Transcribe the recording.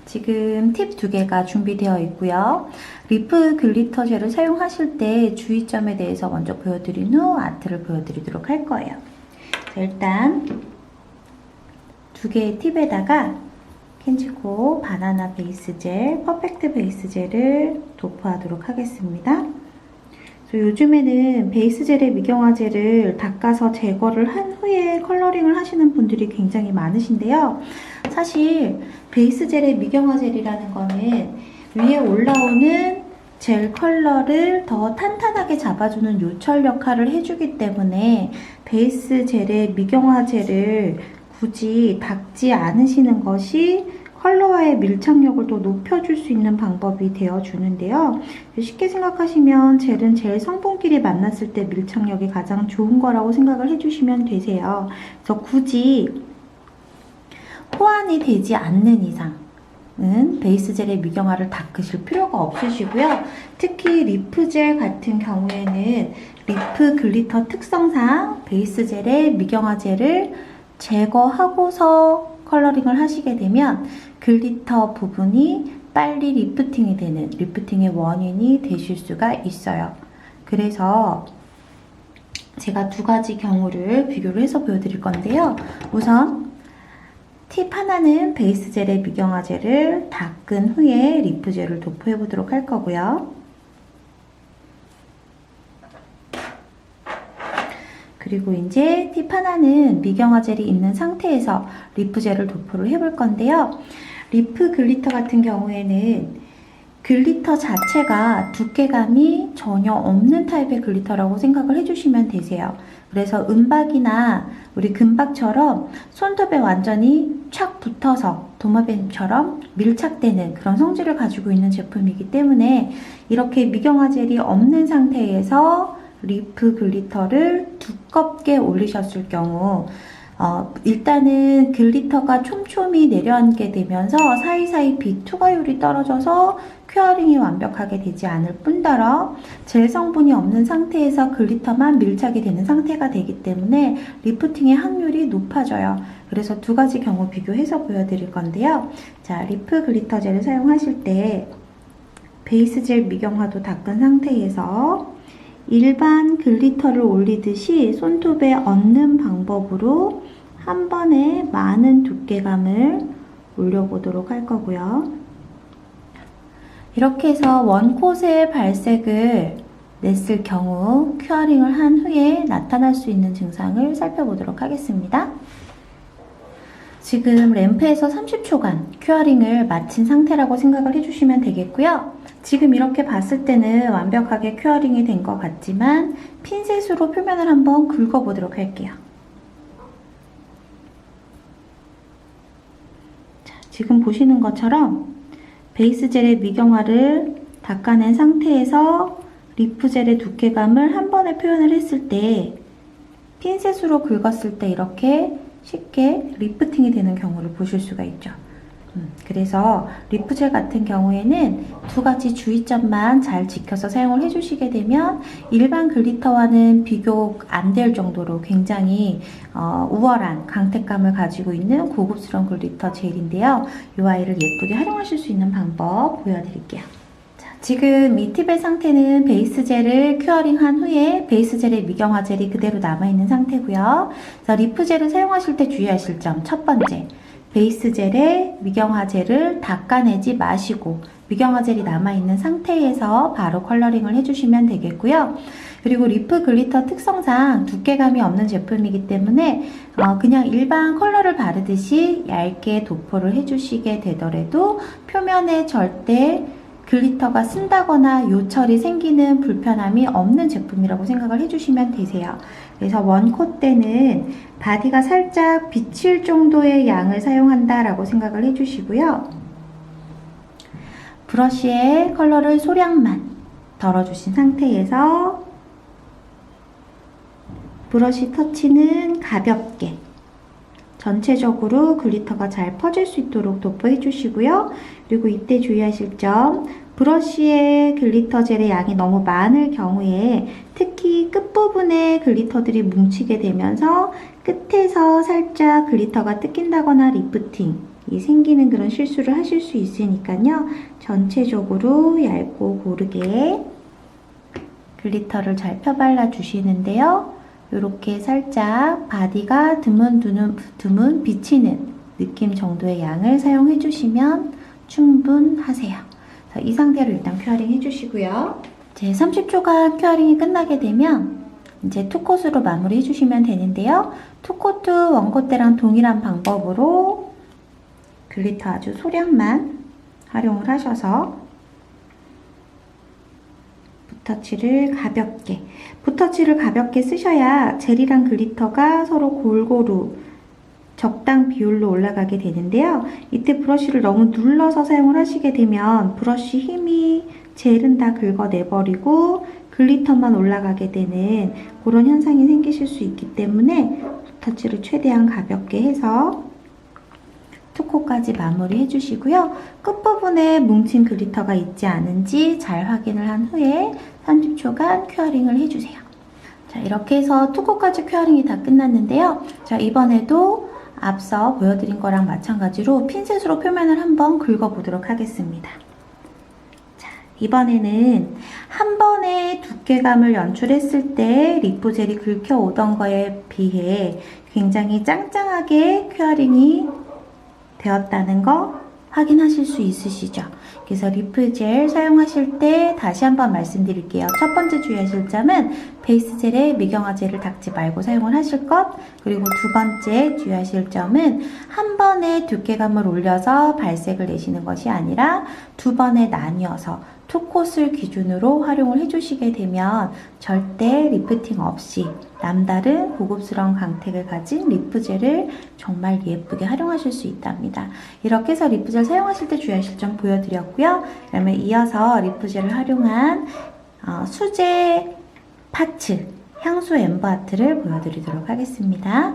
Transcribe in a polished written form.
지금 팁 2개가 준비되어 있고요. 리프 글리터 젤을 사용하실 때 주의점에 대해서 먼저 보여드린 후 아트를 보여드리도록 할 거예요. 자, 일단 2개의 팁에다가 켄지코 바나나 베이스 젤, 퍼펙트 베이스 젤을 도포하도록 하겠습니다. 요즘에는 베이스 젤에 미경화 젤을 닦아서 제거를 한 후에 컬러링을 하시는 분들이 굉장히 많으신데요. 사실 베이스 젤에 미경화 젤이라는 거는 위에 올라오는 젤 컬러를 더 탄탄하게 잡아주는 요철 역할을 해주기 때문에 베이스 젤에 미경화 젤을 굳이 닦지 않으시는 것이 컬러와의 밀착력을 더 높여줄 수 있는 방법이 되어주는데요. 쉽게 생각하시면 젤은 젤 성분끼리 만났을 때 밀착력이 가장 좋은 거라고 생각을 해주시면 되세요. 그래서 굳이 호환이 되지 않는 이상은 베이스 젤의 미경화를 닦으실 필요가 없으시고요. 특히 리프 젤 같은 경우에는 리프 글리터 특성상 베이스 젤의 미경화 젤을 제거하고서 컬러링을 하시게 되면 글리터 부분이 빨리 리프팅이 되는 리프팅의 원인이 되실 수가 있어요. 그래서 제가 2가지 경우를 비교를 해서 보여드릴 건데요. 우선 팁 하나는 베이스 젤의 미경화 젤을 닦은 후에 리프 젤을 도포해 보도록 할 거고요. 그리고 이제 팁 하나는 미경화 젤이 있는 상태에서 리프 젤을 도포를 해볼 건데요. 리프 글리터 같은 경우에는 글리터 자체가 두께감이 전혀 없는 타입의 글리터라고 생각을 해주시면 되세요. 그래서 은박이나 우리 금박처럼 손톱에 완전히 착 붙어서 도마뱀처럼 밀착되는 그런 성질을 가지고 있는 제품이기 때문에 이렇게 미경화 젤이 없는 상태에서 리프 글리터를 두껍게 올리셨을 경우 일단은 글리터가 촘촘히 내려앉게 되면서 사이사이 빛 투과율이 떨어져서 큐어링이 완벽하게 되지 않을 뿐더러 젤 성분이 없는 상태에서 글리터만 밀착이 되는 상태가 되기 때문에 리프팅의 확률이 높아져요. 그래서 2가지 경우 비교해서 보여드릴 건데요. 자, 리프 글리터 젤을 사용하실 때 베이스 젤 미경화도 닦은 상태에서 일반 글리터를 올리듯이 손톱에 얹는 방법으로 한 번에 많은 두께감을 올려보도록 할 거고요. 이렇게 해서 원콧의 발색을 냈을 경우 큐어링을 한 후에 나타날 수 있는 증상을 살펴보도록 하겠습니다. 지금 램프에서 30초간 큐어링을 마친 상태라고 생각을 해주시면 되겠고요. 지금 이렇게 봤을 때는 완벽하게 큐어링이 된 것 같지만 핀셋으로 표면을 한번 긁어보도록 할게요. 자, 지금 보시는 것처럼 베이스 젤의 미경화를 닦아낸 상태에서 리프 젤의 두께감을 한 번에 표현을 했을 때 핀셋으로 긁었을 때 이렇게 쉽게 리프팅이 되는 경우를 보실 수가 있죠. 그래서 리프젤 같은 경우에는 2가지 주의점만 잘 지켜서 사용을 해주시게 되면 일반 글리터와는 비교 안 될 정도로 굉장히 우월한 강택감을 가지고 있는 고급스러운 글리터 젤인데요. 이 아이를 예쁘게 활용하실 수 있는 방법 보여드릴게요. 자, 지금 이 팁의 상태는 베이스 젤을 큐어링한 후에 베이스 젤의 미경화 젤이 그대로 남아있는 상태고요. 그래서 리프 젤을 사용하실 때 주의하실 점 첫 번째, 베이스 젤에 미경화 젤을 닦아내지 마시고 미경화 젤이 남아있는 상태에서 바로 컬러링을 해주시면 되겠고요. 그리고 리프 글리터 특성상 두께감이 없는 제품이기 때문에 그냥 일반 컬러를 바르듯이 얇게 도포를 해주시게 되더라도 표면에 절대 글리터가 쓴다거나 요철이 생기는 불편함이 없는 제품이라고 생각을 해주시면 되세요. 그래서 원콧 때는 바디가 살짝 비칠 정도의 양을 사용한다라고 생각을 해주시고요. 브러쉬에 컬러를 소량만 덜어주신 상태에서 브러쉬 터치는 가볍게 전체적으로 글리터가 잘 퍼질 수 있도록 도포해 주시고요. 그리고 이때 주의하실 점, 브러쉬에 글리터 젤의 양이 너무 많을 경우에 특히 끝부분에 글리터들이 뭉치게 되면서 끝에서 살짝 글리터가 뜯긴다거나 리프팅 이 생기는 그런 실수를 하실 수 있으니까요. 전체적으로 얇고 고르게 글리터를 잘 펴발라 주시는데요. 이렇게 살짝 바디가 드문 비치는 느낌 정도의 양을 사용해 주시면 충분하세요. 이 상태로 일단 큐어링 해주시고요. 이제 30초간 큐어링이 끝나게 되면 이제 투콧으로 마무리 해주시면 되는데요. 투코트 원고 때랑 동일한 방법으로 글리터 아주 소량만 활용을 하셔서 붓터치를 가볍게 쓰셔야 젤이랑 글리터가 서로 골고루 적당 비율로 올라가게 되는데요. 이때 브러쉬를 너무 눌러서 사용을 하시게 되면 브러쉬 힘이 젤은 다 긁어내버리고 글리터만 올라가게 되는 그런 현상이 생기실 수 있기 때문에 붓터치를 최대한 가볍게 해서 투코까지 마무리 해주시고요. 끝부분에 뭉친 글리터가 있지 않은지 잘 확인을 한 후에 30초간 큐어링을 해주세요. 자, 이렇게 해서 투코까지 큐어링이 다 끝났는데요. 자, 이번에도 앞서 보여드린 거랑 마찬가지로 핀셋으로 표면을 한번 긁어보도록 하겠습니다. 자, 이번에는 한 번에 두께감을 연출했을 때 리프 젤이 긁혀오던 거에 비해 굉장히 짱짱하게 큐어링이 되었다는 거 확인하실 수 있으시죠? 그래서 리프 젤 사용하실 때 다시 한번 말씀드릴게요. 첫 번째 주의하실 점은 베이스 젤에 미경화 젤을 닦지 말고 사용을 하실 것, 그리고 두 번째 주의하실 점은 한 번에 두께감을 올려서 발색을 내시는 것이 아니라 두 번에 나뉘어서 투콧을 기준으로 활용을 해주시게 되면 절대 리프팅 없이 남다른 고급스러운 광택을 가진 리프젤을 정말 예쁘게 활용하실 수 있답니다. 이렇게 해서 리프젤 사용하실 때 주의하실 점 보여드렸고요. 그러면 이어서 리프젤을 활용한 수제 파츠 향수 엠버 아트를 보여드리도록 하겠습니다.